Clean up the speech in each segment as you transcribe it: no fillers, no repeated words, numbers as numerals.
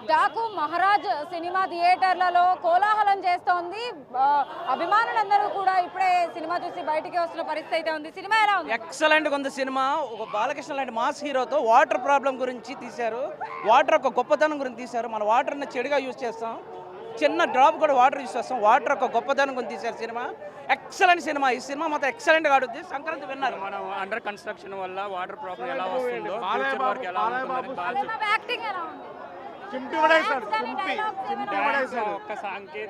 Daaku Maharaj cinema థియేటర్లలో కోలాహలం చేస్తోంది. అభిమానులందరూ కూడా ఇప్పుడే సినిమా చూసి బయటికి వస్తున్న పరిస్థితి అయితే ఉంది. సినిమా ఎలా ఉంది? ఎక్సలెంట్గా ఉంది సినిమా. ఒక బాలకృష్ణ లాంటి మాస్ హీరోతో వాటర్ ప్రాబ్లం గురించి తీశారు. వాటర్ ఒక గొప్పతనం గురించి తీశారు. మన వాటర్ని చెడుగా యూజ్ చేస్తాం, చిన్న డ్రాప్ కూడా వాటర్ యూజ్ చేస్తాం. వాటర్ ఒక గొప్పతనం గురించి తీశారు సినిమా. Excellent cinema. ఈ సినిమా మొత్తం ఎక్సలెంట్గా ఆడుద్ది. సంక్రాంతి విన్నారు. మనం అండర్ కన్స్ట్రక్షన్ వల్ల వాటర్ ప్రాబ్లం ఎలా వస్తుందో ఫ్యూచర్ వరకు ఎలా ఉంటుందని బాగా యాక్టింగ్ ఎలా ఉంది? ఒక్క సాంగ్కి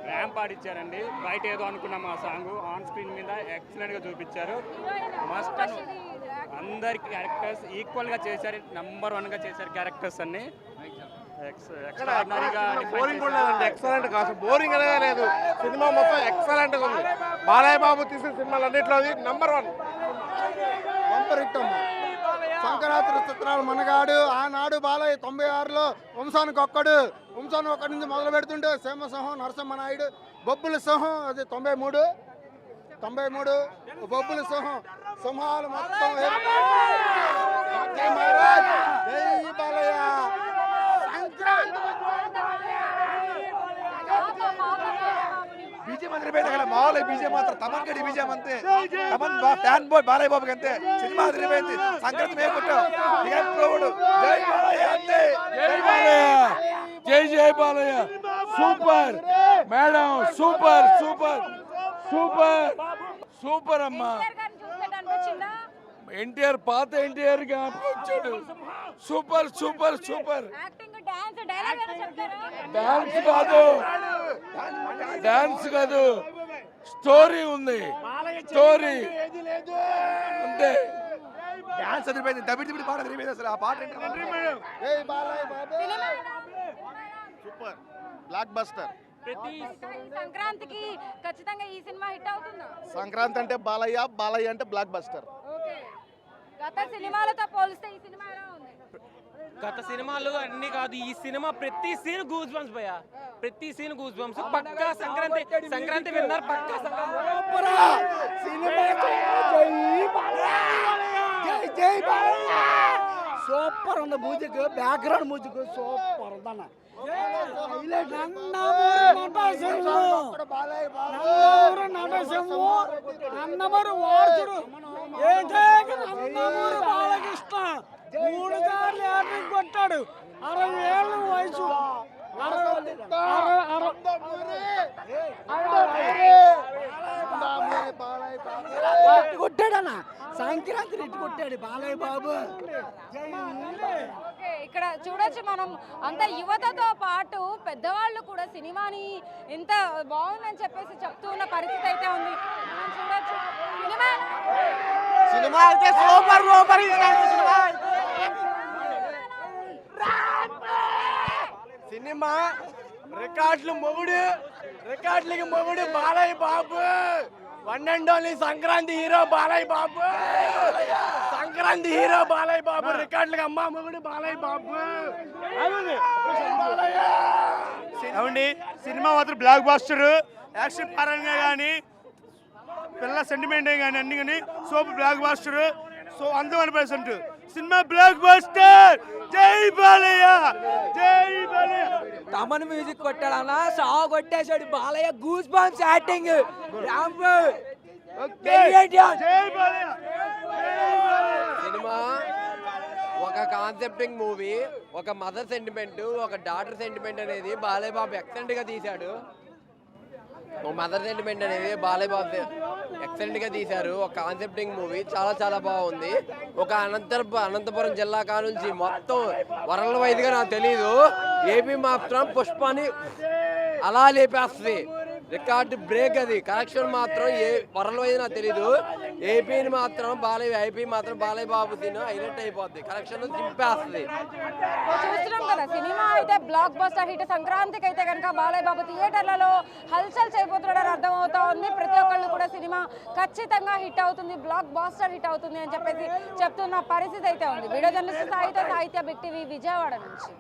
ర్యాంప్ ఆడిచ్చారండి. బయట ఏదో అనుకున్నాం ఆ సాంగ్ ఆన్ స్క్రీన్ మీద ఎక్సలెంట్గా చూపించారు. మస్ట్ అందరికి క్యారెక్టర్స్ ఈక్వల్గా చేశారు. నంబర్ 1గా చేశారు క్యారెక్టర్స్ అన్ని. ఎక్సలెంట్ కాదు, బోరింగ్ అనేది లేదు. సినిమా మొత్తం ఎక్సలెంట్ గా ఉంది. బాలయ్య బాబు తీసిన సినిమాలు అన్నింటిలో నంబర్ 1 బంపర్ హిట్ అమ్మా. సంక్రాంతి చిత్రాలు మనగాడు ఆనాడు బాలయ్య 96లో వంశానికి ఒక్కడు నుంచి మొదలు పెడుతుంటే సింహసింహం నరసింహనాయుడు, బొబ్బుల సింహం అది 93 బొబ్బుల సింహం సింహాలు మొత్తం జై మహారాజ్, జై బాలయ్య. బీజేపీ అదిరిపోయింది అక్కడ. మామూలు బీజేపీ మాత్రం తమన్ గడి బీజేపీ అంతే. తమన్ ఫ్యాన్ బాయ్ బాలయ్య బాబుకి అంతే. సినిమా అదిరిపోయింది. సంక్రాంతి మేము కొట్టాం. జై బాలయ్య అంతే. జై బాలయ్య, జై జై Balayya. Super madam, super super super super అమ్మా. ఎన్టీఆర్ పాత ఎన్టీఆర్ గా వచ్చాడు. Super super super. డాన్స్ కాదు, స్టోరీ ఉంది. స్టోరీ అంతే. డాన్స్ అదిరిపోయింది. దబిడి పాట అదిరిపోయింది. అసలు ఆ పాట సూపర్ బ్లాక్ బస్టర్. సంక్రాంతికి ఖచ్చితంగా ఈ సినిమా హిట్ అవుతుందా? సంక్రాంతి అంటే బాలయ్య అంటే బ్లాక్ బస్టర్. గత సినిమాలతో పోలిస్తే ఈ సినిమా ఎలా ఉంది? గత సినిమాలు అన్ని కాదు, ఈ సినిమా ప్రతి సీన్ గూస్ బంప్స్ భయ్య. ప్రతి సీన్ గూస్ బంప్స్. పక్కా సంక్రాంతి విన్నర్. పక్కా సూపర్ ఉంది. మ్యూజిక్, బ్యాక్గ్రౌండ్ మ్యూజిక్ సూపర్ ఉందన్న. నందమూరి వారసుడు నందమూరి బాలకృష్ణ 3 సార్లు హ్యాట్రిక్ కొట్టాడు. 60 ఏళ్ళ వయసు. కొట్టాడన్న సంక్రాంతి రెడ్డి కొట్టాడు బాలయ్య బాబు. ఇక్కడ చూడొచ్చు మనం అంత యువతతో పాటు పెద్దవాళ్ళు కూడా సినిమాని ఎంత బాగుందని చెప్పేసి చెప్తూ ఉన్న పరిస్థితి అయితే ఉంది. మనం చూడొచ్చు సినిమా అయితే సూపర్ సూపర్. సినిమా రికార్డులకి మొగుడు Balayya Babu. 1 and only Sankranti hero Balayya Babu. Sankranti hero Balayya Babu. రికార్డులకి అమ్మ మొగుడు బాలయ్య బాబు. ఏమండి, సినిమా మాత్రం బ్లాక్ బాస్టర్. యాక్షన్ పరంగా కానీ పిల్లల సెంటిమెంట్ కానీ అన్ని కానీ super blockbuster. So 100% cinema blockbuster. జై బాలయ్య, జై బాలయ్య. తమన్ మ్యూజిక్ కొట్టాడన్నా, సాగు కొట్టేశాడు Balayya. Goose bumps acting. Cinema ఒక కాన్సెప్టింగ్ మూవీ, ఒక మదర్ సెంటిమెంట్, ఒక డాటర్ సెంటిమెంట్ అనేది బాలయ్య బాబు ఎక్సలెంట్ గా తీశాడు. ఒక మదర్ సెంటిమెంట్ అనేది బాలయ్య బాబు ఎక్సలెంట్ గా తీశారు. ఒక కాన్సెప్టింగ్ మూవీ చాలా చాలా బాగుంది. ఒక అనంతపురం జిల్లా కానుంచి మొత్తం వరల్డ్ వైడ్ గా నాకు తెలీదు, ఏపీ మాత్రం పుష్పాన్ని అలా లేపేస్తుంది. రికార్డు బ్రేక్ అది. కరెక్షన్ మాత్రం వరల్డ్ వైడ్ నాకు తెలీదు. ఏపీని మాత్రం బాలయ్య బాబు తిను హైలైట్ అయిపోద్ది. కరెక్షన్ దింపేస్తుంది. చూస్తున్నాం కదా, సినిమా అయితే బ్లాక్ బస్టర్ హిట్. సంక్రాంతికి అయితే కనుక బాలయ్య బాబు థియేటర్లలో హల్చల్ చేయబోతున్నాడని అర్థమవుతా ఉంది. ప్రతి ఒక్కళ్ళు కూడా సినిమా ఖచ్చితంగా హిట్ అవుతుంది, బ్లాక్ బస్టర్ హిట్ అవుతుంది అని చెప్పేసి చెప్తున్న పరిస్థితి అయితే ఉంది. వీడియో జర్నలిస్ట్ సాహిత్య బిగ్ టీవీ విజయవాడ నుంచి.